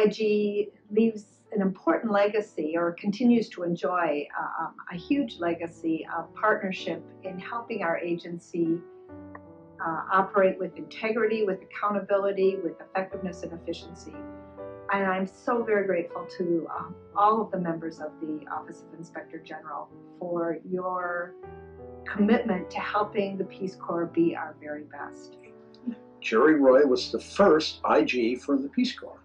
OIG leaves an important legacy, or continues to enjoy a huge legacy of partnership in helping our agency operate with integrity, with accountability, with effectiveness and efficiency. And I'm so very grateful to all of the members of the Office of Inspector General for your commitment to helping the Peace Corps be our very best. Jerry Roy was the first IG for the Peace Corps,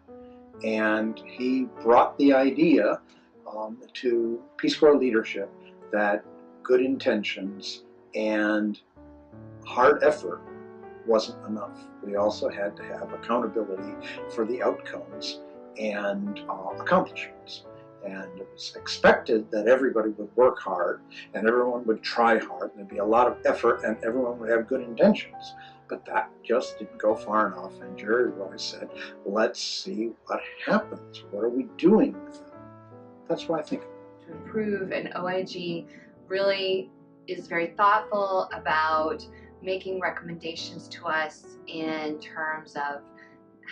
and he brought the idea to Peace Corps leadership that good intentions and hard effort wasn't enough. We also had to have accountability for the outcomes and accomplishments. And it was expected that everybody would work hard and everyone would try hard, and there'd be a lot of effort and everyone would have good intentions. But that just didn't go far enough, and Jerry Roy said, let's see what happens. What are we doing with it? That's what I think. To improve, and OIG really is very thoughtful about making recommendations to us in terms of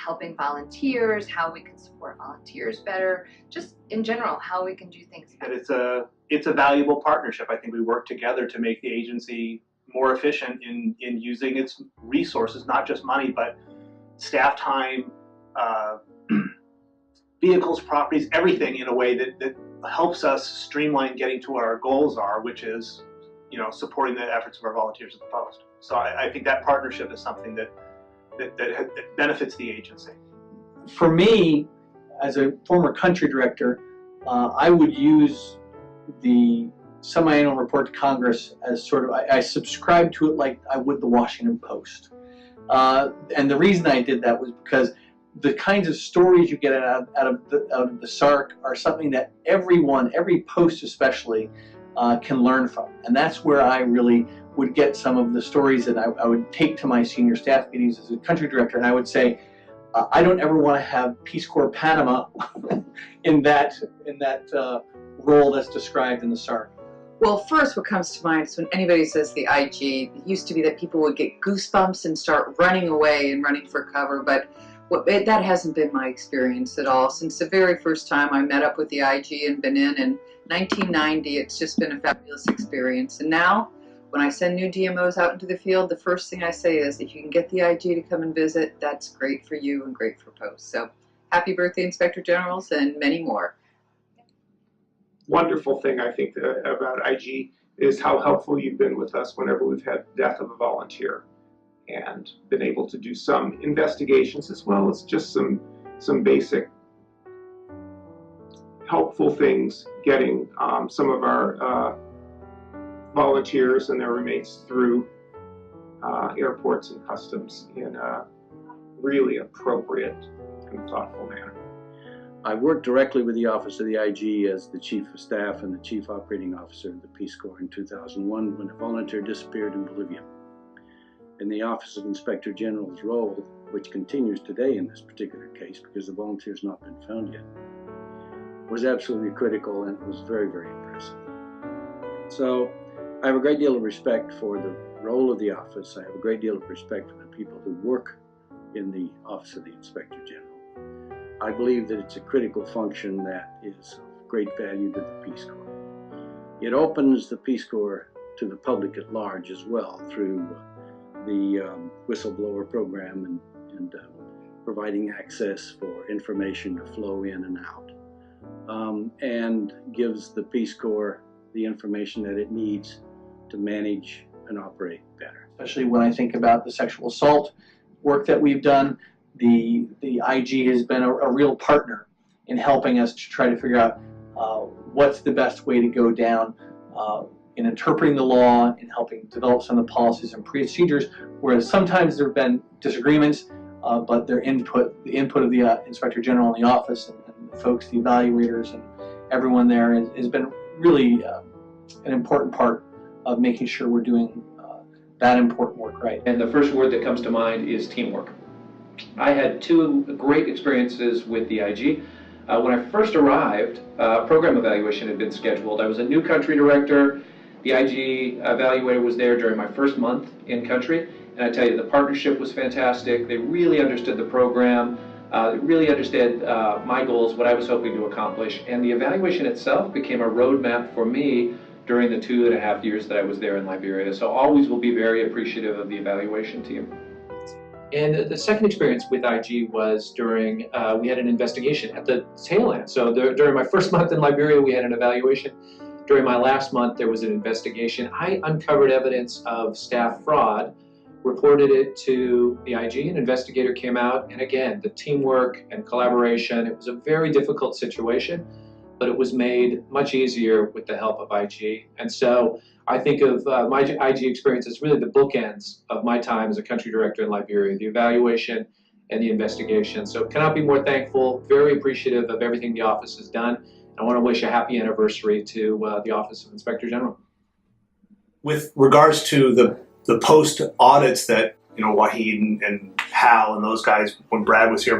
helping volunteers, how we can support volunteers better, just in general, how we can do things better. And it's a valuable partnership. I think we work together to make the agency more efficient in using its resources, not just money, but staff time, vehicles, properties, everything in a way that helps us streamline getting to what our goals are, which is, supporting the efforts of our volunteers at the post. So I think that partnership is something that benefits the agency. For me, as a former country director, I would use the semi-annual report to Congress as sort of, I subscribe to it like I would the Washington Post. And the reason I did that was because the kinds of stories you get out of the SARC are something that everyone, every post especially, can learn from. And that's where I really would get some of the stories that I would take to my senior staff meetings as a country director, and I would say, I don't ever want to have Peace Corps Panama in that role that's described in the SARC. Well, first what comes to mind is when anybody says the IG, it used to be that people would get goosebumps and start running away and running for cover, but that hasn't been my experience at all. Since the very first time I met up with the IG and been in 1990, it's just been a fabulous experience. And now, when I send new DMOs out into the field, the first thing I say is, if you can get the IG to come and visit, that's great for you and great for Post. So happy birthday, Inspector Generals, and many more. Wonderful thing I think about IG is how helpful you've been with us whenever we've had death of a volunteer, and been able to do some investigations as well as just some basic helpful things, getting some of our volunteers and their roommates through airports and customs in a really appropriate and thoughtful manner. I worked directly with the Office of the IG as the Chief of Staff and the Chief Operating Officer of the Peace Corps in 2001 when a volunteer disappeared in Bolivia. In the Office of Inspector General's role, which continues today in this particular case because the volunteer has not been found yet, was absolutely critical, and it was very, very impressive. So I have a great deal of respect for the role of the office. I have a great deal of respect for the people who work in the Office of the Inspector General. I believe that it's a critical function that is of great value to the Peace Corps. It opens the Peace Corps to the public at large as well through the whistleblower program and providing access for information to flow in and out, and gives the Peace Corps the information that it needs to manage and operate better. Especially when I think about the sexual assault work that we've done, the IG has been a real partner in helping us to try to figure out what's the best way to go down in interpreting the law, in helping develop some of the policies and procedures, whereas sometimes there have been disagreements, but the input of the Inspector General in the office and the folks, the evaluators, and everyone there has been really an important part of making sure we're doing that important work right. And the first word that comes to mind is teamwork. I had two great experiences with the IG. When I first arrived, program evaluation had been scheduled. I was a new country director. The IG evaluator was there during my first month in country, and I tell you, the partnership was fantastic. They really understood the program. really understand my goals, what I was hoping to accomplish, and the evaluation itself became a roadmap for me during the 2.5 years that I was there in Liberia. So always will be very appreciative of the evaluation team. And the second experience with IG was during, we had an investigation at the tail end. So during my first month in Liberia, we had an evaluation. During my last month, there was an investigation. I uncovered evidence of staff fraud, reported it to the IG, an investigator came out, and again, the teamwork and collaboration, it was a very difficult situation, but it was made much easier with the help of IG. And so I think of my IG experience as really the bookends of my time as a country director in Liberia, the evaluation and the investigation. So cannot be more thankful, very appreciative of everything the office has done. I want to wish a happy anniversary to the Office of Inspector General. With regards to the post audits that, you know, Wahid and Hal and those guys, when Brad was here,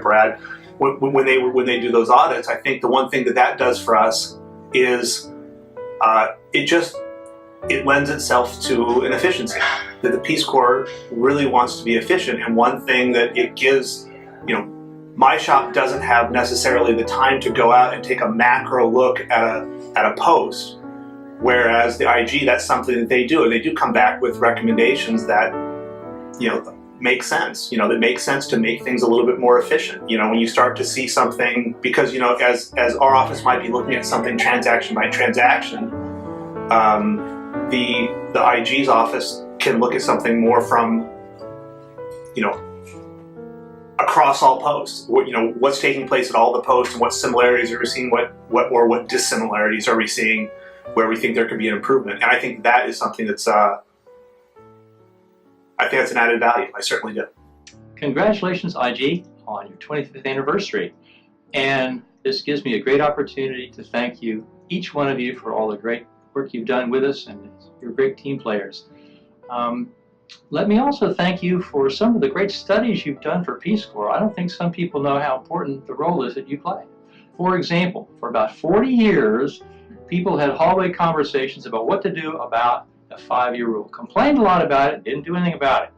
when they do those audits, I think the one thing that does for us is it lends itself to an efficiency, that the Peace Corps really wants to be efficient. And one thing that it gives, you know, my shop doesn't have necessarily the time to go out and take a macro look at a post, whereas the IG, that's something that they do, and they do come back with recommendations that, you know, make sense. You know, that makes sense to make things a little bit more efficient. You know, when you start to see something, because, you know, as our office might be looking at something transaction by transaction, the IG's office can look at something more from, you know, across all posts. What, you know, what's taking place at all the posts, and what similarities are we seeing, what dissimilarities are we seeing, where we think there could be an improvement. And I think that is something that's I think that's an added value. I certainly do. Congratulations, IG, on your 25th anniversary. And this gives me a great opportunity to thank you, each one of you, for all the great work you've done with us, and you're great team players. Let me also thank you for some of the great studies you've done for Peace Corps. I don't think some people know how important the role is that you play. For example, for about 40 years, people had hallway conversations about what to do about the 5-year rule. Complained a lot about it, didn't do anything about it.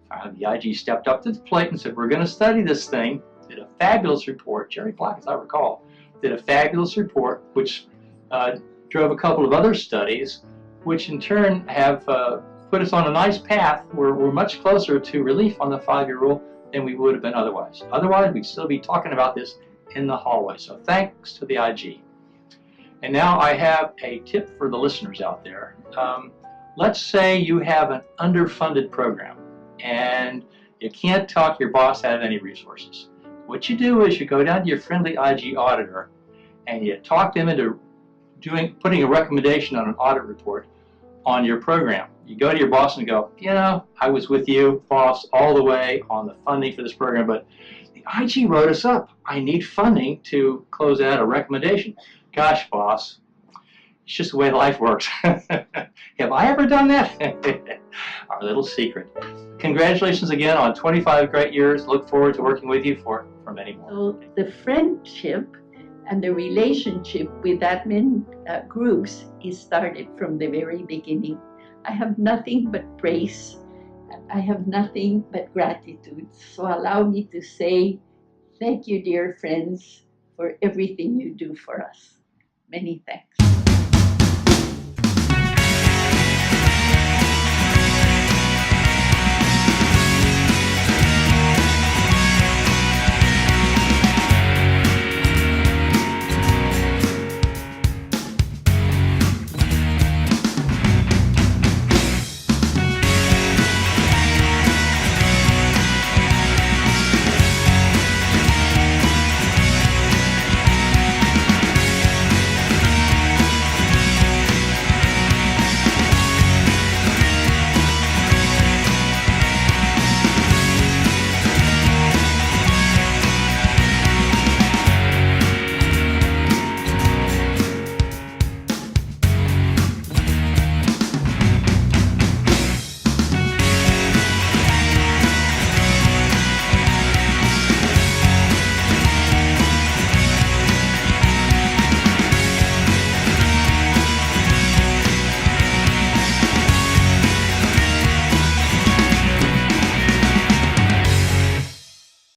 Finally, the IG stepped up to the plate and said, we're going to study this thing. Did a fabulous report. Jerry Black, as I recall, did a fabulous report, which drove a couple of other studies, which in turn have put us on a nice path where we're much closer to relief on the 5-year rule than we would have been otherwise. Otherwise, we'd still be talking about this in the hallway. So thanks to the IG. And now I have a tip for the listeners out there. Let's say you have an underfunded program and you can't talk your boss out of any resources. What you do is you go down to your friendly IG auditor and you talk them into putting a recommendation on an audit report on your program. You go to your boss and go, you know, I was with you, boss, all the way on the funding for this program, but the IG wrote us up. I need funding to close out a recommendation. Gosh, boss, it's just the way life works. Have I ever done that? Our little secret. Congratulations again on 25 great years. Look forward to working with you for many more. So the friendship and the relationship with admin groups is started from the very beginning. I have nothing but praise. I have nothing but gratitude. So allow me to say thank you, dear friends, for everything you do for us. Many thanks.